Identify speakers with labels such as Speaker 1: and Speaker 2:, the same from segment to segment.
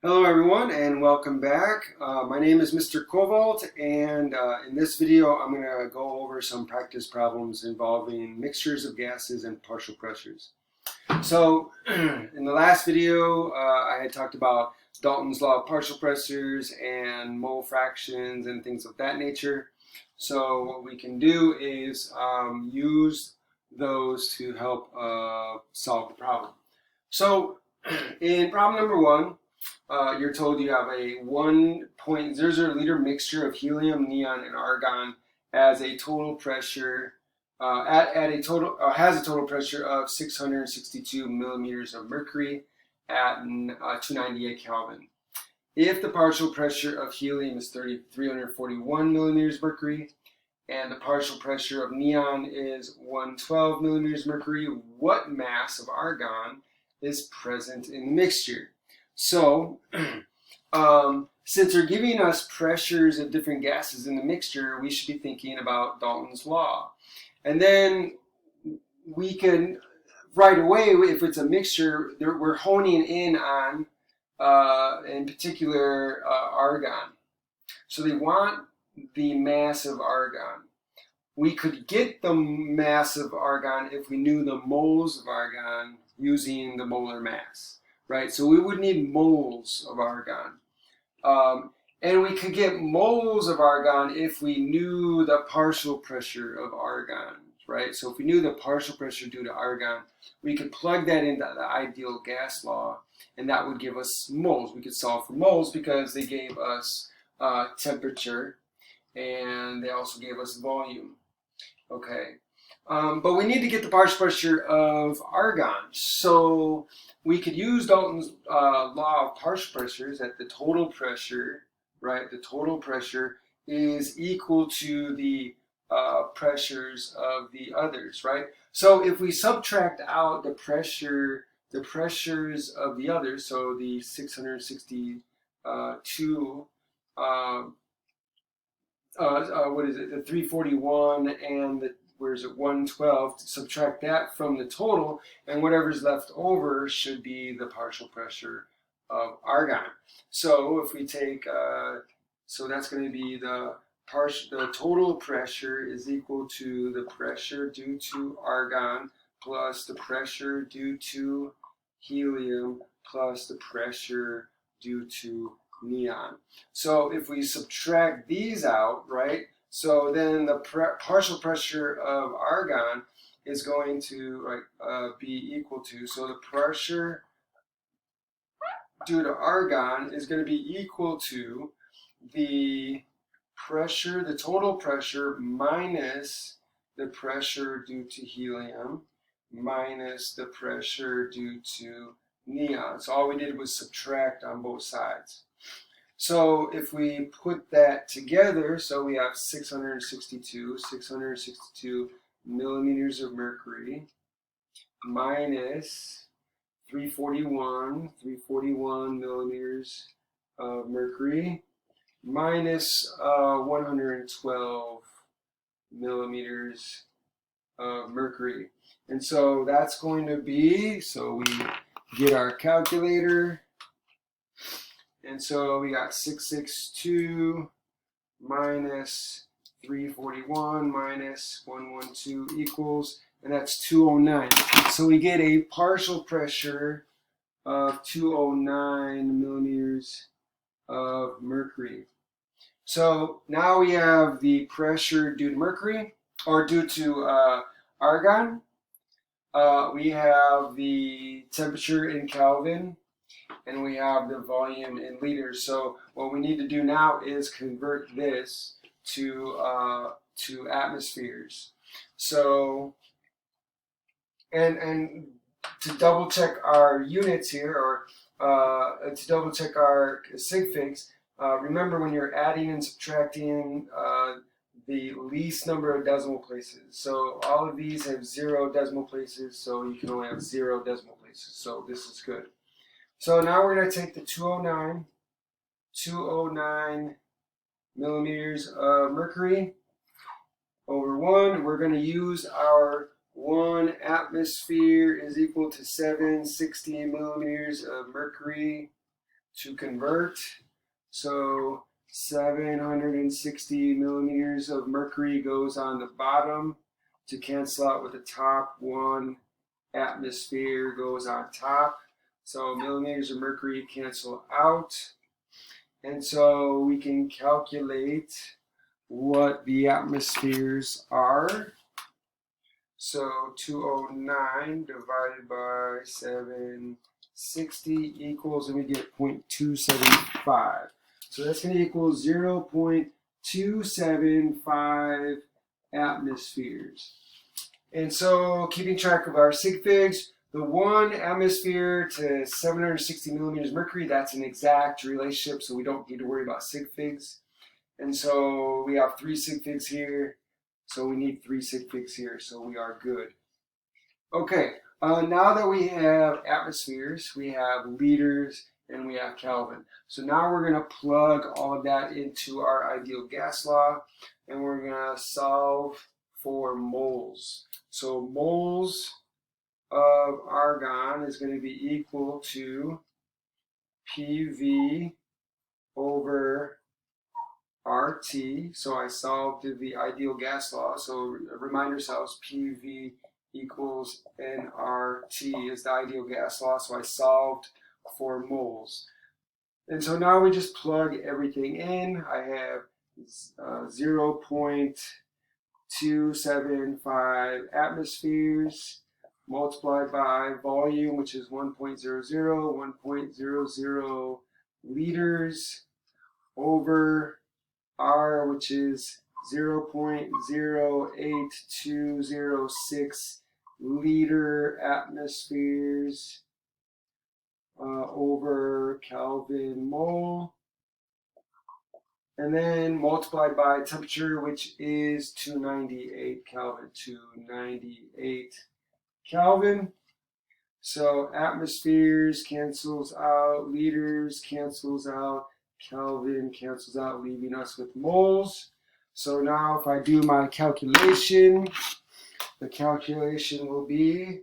Speaker 1: Hello everyone and welcome back. My name is Mr. Kovold, and in this video I'm going to go over some practice problems involving mixtures of gases and partial pressures. So in the last video I had talked about Dalton's law of partial pressures and mole fractions and things of that nature. So what we can do is use those to help solve the problem. So in problem number one, you're told you have a 1.00 liter mixture of helium, neon, and argon as a total pressure has a total pressure of 662 millimeters of mercury at 298 Kelvin. If the partial pressure of helium is 341 millimeters mercury and the partial pressure of neon is 112 millimeters mercury, what mass of argon is present in the mixture? So, since they're giving us pressures of different gases in the mixture, we should be thinking about Dalton's law. And then we can, right away, if it's a mixture, we're honing in on, in particular, argon. So they want the mass of argon. We could get the mass of argon if we knew the moles of argon using the molar mass. Right, so we would need moles of argon. And we could get moles of argon if we knew the partial pressure of argon, right? So if we knew the partial pressure due to argon, we could plug that into the ideal gas law, and that would give us moles. We could solve for moles because they gave us temperature, and they also gave us volume, okay? But we need to get the partial pressure of argon. So we could use Dalton's law of partial pressures that the total pressure, right, the total pressure is equal to the pressures of the others, right? So if we subtract out the pressures of the others, so the 662, what is it, the 341 and the, where is it, 112, subtract that from the total, and whatever's left over should be the partial pressure of argon. So if we take, so that's going to be the total pressure is equal to the pressure due to argon plus the pressure due to helium plus the pressure due to neon. So if we subtract these out, right, so then the partial pressure of argon is going to be equal to, so the pressure due to argon is going to be equal to the pressure, the total pressure minus the pressure due to helium minus the pressure due to neon. So all we did was subtract on both sides. So if we put that together, so we have 662 millimeters of mercury minus 341 millimeters of mercury minus 112 millimeters of mercury. And so that's going to be, so we get our calculator. And so we got 662 minus 341 minus 112 equals, and that's 209. So we get a partial pressure of 209 millimeters of mercury. So now we have the pressure due to mercury, or due to argon. We have the temperature in Kelvin, and we have the volume in liters. So what we need to do now is convert this to atmospheres. So and to double check our units here, or to double check our sig figs, remember when you're adding and subtracting the least number of decimal places. So all of these have 0 decimal places, so you can only have 0 decimal places. So this is good. So now we're going to take the 209 millimeters of mercury over 1. We're going to use our 1 atmosphere is equal to 760 millimeters of mercury to convert. So 760 millimeters of mercury goes on the bottom to cancel out with the top. 1 atmosphere goes on top. So millimeters of mercury cancel out. And so we can calculate what the atmospheres are. So 209 divided by 760 equals, and we get 0.275. So that's going to equal 0.275 atmospheres. And so keeping track of our sig figs, the 1 atmosphere to 760 millimeters mercury, that's an exact relationship, so we don't need to worry about sig figs. And so we have 3 sig figs here, so we need 3 sig figs here, so we are good. Okay, now that we have atmospheres, we have liters, and we have Kelvin. So now we're going to plug all of that into our ideal gas law, and we're going to solve for moles. So moles of argon is going to be equal to PV over RT. So I solved the ideal gas law. So remind yourselves, PV equals nRT is the ideal gas law. So I solved for moles. And so now we just plug everything in. I have 0.275 atmospheres multiplied by volume, which is 1.00 liters, over R, which is 0.08206 liter atmospheres, over Kelvin mole, and then multiplied by temperature, which is 298 Kelvin, 298 Kelvin. So atmospheres cancels out, liters cancels out, Kelvin cancels out, leaving us with moles. So now if I do my calculation, the calculation will be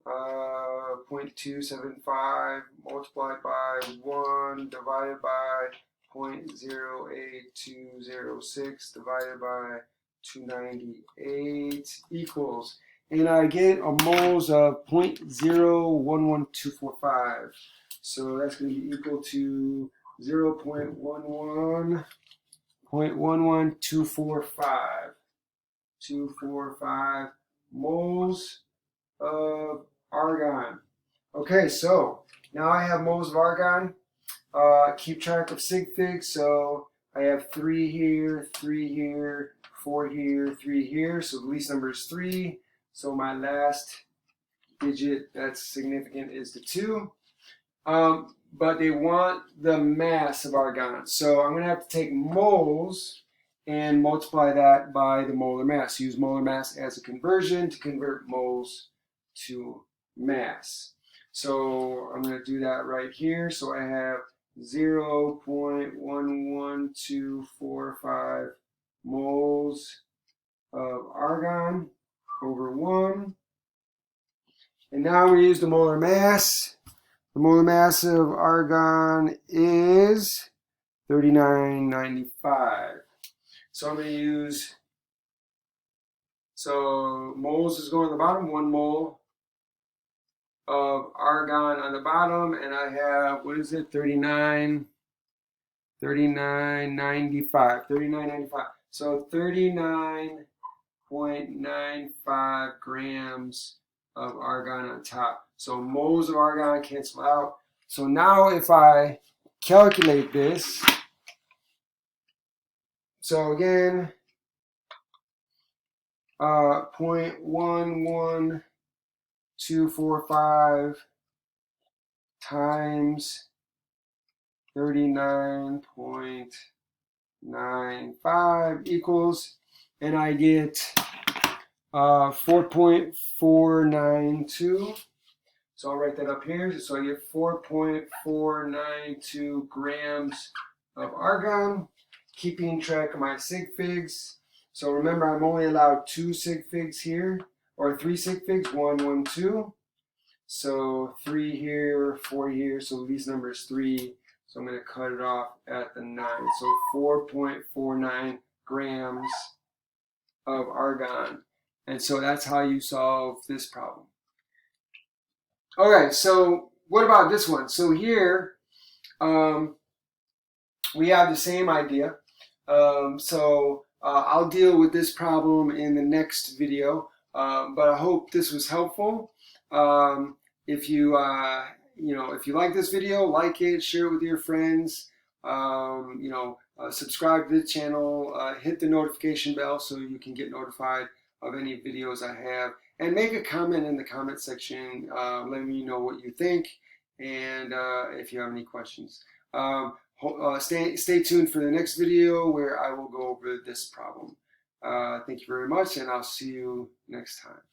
Speaker 1: 0.275 multiplied by 1 divided by 0.08206 divided by 298 equals, and I get a moles of 0.011245. So that's going to be equal to 0.11245 moles of argon. Okay, so now I have moles of argon. Keep track of sig figs. So I have 3 here, 3 here, 4 here, 3 here. So the least number is 3. So my last digit that's significant is the 2. But they want the mass of argon. So I'm going to have to take moles and multiply that by the molar mass. Use molar mass as a conversion to convert moles to mass. So I'm going to do that right here. So I have 0.11245 moles of argon over 1. And now we use the molar mass. The molar mass of argon is 3995. So I'm going to use, so moles is going on the bottom, 1 mole of argon on the bottom, and I have, what is it, 3995. So 39.95 grams of argon on top. So moles of argon cancel out. So now if I calculate this, so again, 0.11245 times 39.95 equals, and I get 4.492. So I'll write that up here. So I get 4.492 grams of argon, keeping track of my sig figs. So remember, I'm only allowed 2 sig figs here, or 3 sig figs, 1, 1, 2. So 3 here, 4 here, so Lee's number is 3. So I'm going to cut it off at the 9. So 4.49 grams of argon. And so that's how you solve this problem. Okay, so what about this one? So here we have the same idea. I'll deal with this problem in the next video, but I hope this was helpful. If you if you like this video, like it, share it with your friends. Subscribe to the channel, hit the notification bell so you can get notified of any videos I have, and make a comment in the comment section. Let me know what you think, and if you have any questions. Stay tuned for the next video where I will go over this problem. Thank you very much, and I'll see you next time.